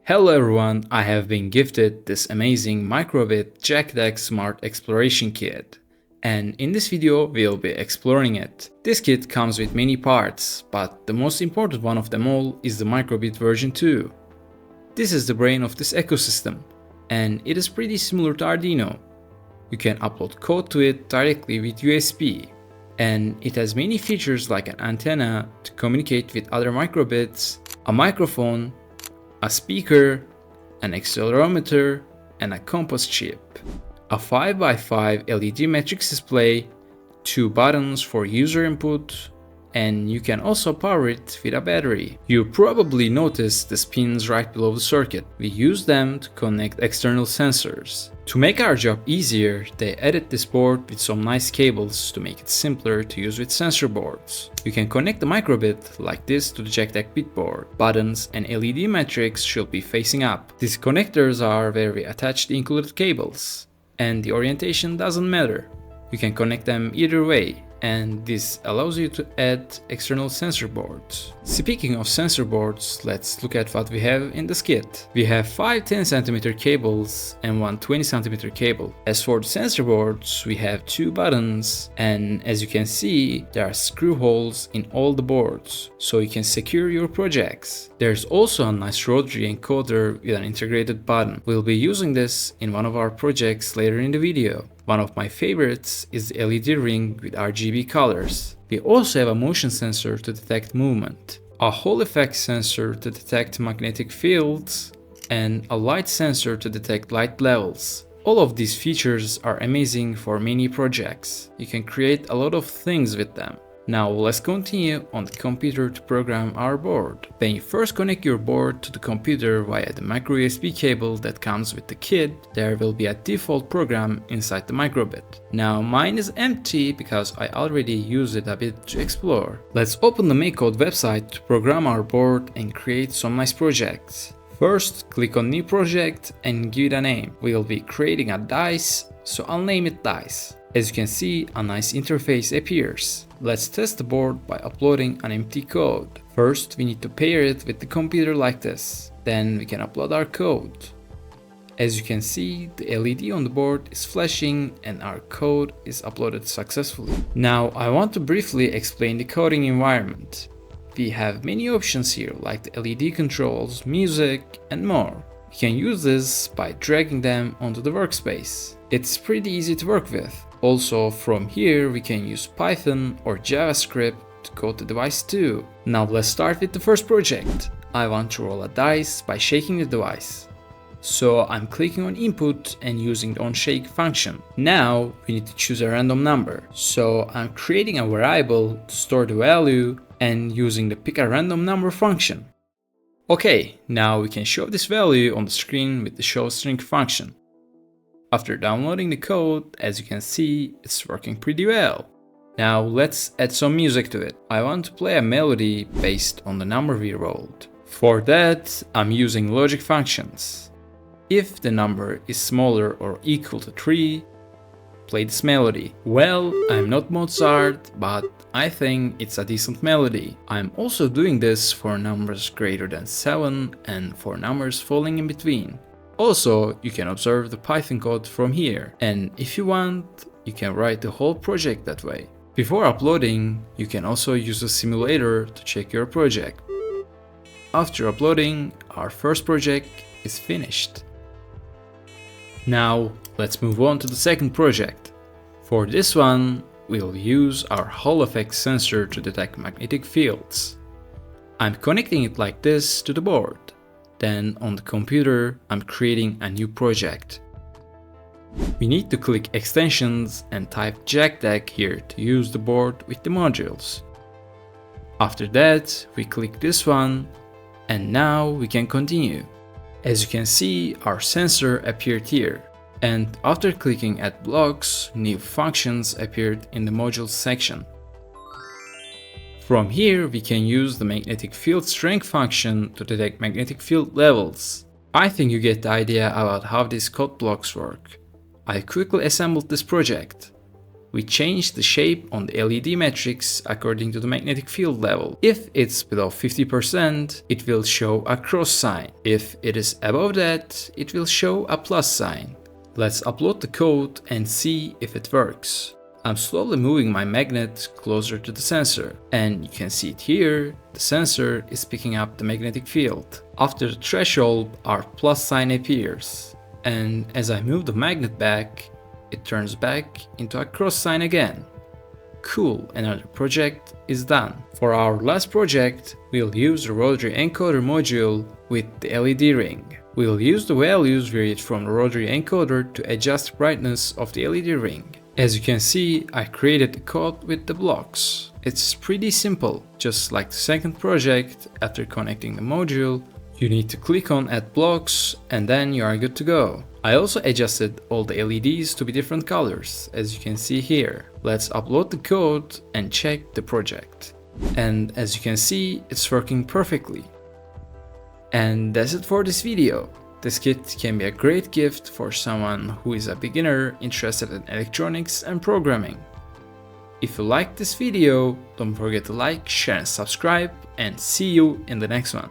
Hello everyone, I have been gifted this amazing microbit Jacdac Smart Exploration Kit. And in this video, we'll be exploring it. This kit comes with many parts, but the most important one of them all is the microbit version 2. This is the brain of this ecosystem, and it is pretty similar to Arduino. You can upload code to it directly with USB, and it has many features like an antenna to communicate with other microbits, a microphone, a speaker, an accelerometer, and a compass chip, a 5x5 LED matrix display, 2 buttons for user input, and you can also power it with a battery. You probably noticed the pins right below the circuit. We use them to connect external sensors. To make our job easier, they added this board with some nice cables to make it simpler to use with sensor boards. You can connect the microbit like this to the Jacdac bit board. Buttons and LED matrix should be facing up. These connectors are where we attach the included cables, and the orientation doesn't matter. You can connect them either way, and this allows you to add external sensor boards. Speaking of sensor boards, let's look at what we have in this kit. We have 5 10cm cables and one 20cm cable. As for the sensor boards, we have 2 buttons, and as you can see, there are screw holes in all the boards, so you can secure your projects. There's also a nice rotary encoder with an integrated button. We'll be using this in one of our projects later in the video. One of my favorites is the LED ring with RGB colors. We also have a motion sensor to detect movement, a Hall effect sensor to detect magnetic fields, and a light sensor to detect light levels. All of these features are amazing for many projects. You can create a lot of things with them. Now let's continue on the computer to program our board. When you first connect your board to the computer via the micro USB cable that comes with the kit, there will be a default program inside the microbit. Now mine is empty because I already used it a bit to explore. Let's open the MakeCode website to program our board and create some nice projects. First, click on New Project and give it a name. We'll be creating a dice, so I'll name it Dice. As you can see, a nice interface appears. Let's test the board by uploading an empty code. First, we need to pair it with the computer like this. Then we can upload our code. As you can see, the LED on the board is flashing and our code is uploaded successfully. Now, I want to briefly explain the coding environment. We have many options here like the LED controls, music, and more. You can use this by dragging them onto the workspace. It's pretty easy to work with. Also, from here we can use Python or JavaScript to code the device too. Now let's start with the first project. I want to roll a dice by shaking the device. So I'm clicking on input and using the onShake function. Now we need to choose a random number. So I'm creating a variable to store the value and using the pick a random number function. Okay, now we can show this value on the screen with the showString function. After downloading the code, as you can see, it's working pretty well. Now let's add some music to it. I want to play a melody based on the number we rolled. For that, I'm using logic functions. If the number is smaller or equal to 3, play this melody. Well, I'm not Mozart, but I think it's a decent melody. I'm also doing this for numbers greater than 7 and for numbers falling in between. Also, you can observe the Python code from here, and if you want, you can write the whole project that way. Before uploading, you can also use a simulator to check your project. After uploading, our first project is finished. Now, let's move on to the second project. For this one, we'll use our Hall effect sensor to detect magnetic fields. I'm connecting it like this to the board. Then on the computer, I'm creating a new project. We need to click extensions and type Jacdac here to use the board with the modules. After that, we click this one, and now we can continue. As you can see, our sensor appeared here, and after clicking Add Blocks, new functions appeared in the Modules section. From here, we can use the magnetic field strength function to detect magnetic field levels. I think you get the idea about how these code blocks work. I quickly assembled this project. we change the shape on the LED matrix according to the magnetic field level. If it's below 50%, it will show a cross sign. If it is above that, it will show a plus sign. Let's upload the code and see if it works. I'm slowly moving my magnet closer to the sensor, and you can see it here. The sensor is picking up the magnetic field. After the threshold, our plus sign appears, and as I move the magnet back, it turns back into a cross sign again. Cool, another project is done. For our last project, we'll use the rotary encoder module with the LED ring. We'll use the values we read from the rotary encoder to adjust the brightness of the LED ring. As you can see, I created the code with the blocks. It's pretty simple, just like the second project. After connecting the module, you need to click on Add Blocks and then you are good to go. I also adjusted all the LEDs to be different colors, as you can see here. Let's upload the code and check the project. And as you can see, it's working perfectly. And that's it for this video. This kit can be a great gift for someone who is a beginner interested in electronics and programming. If you liked this video, don't forget to like, share and subscribe, and see you in the next one.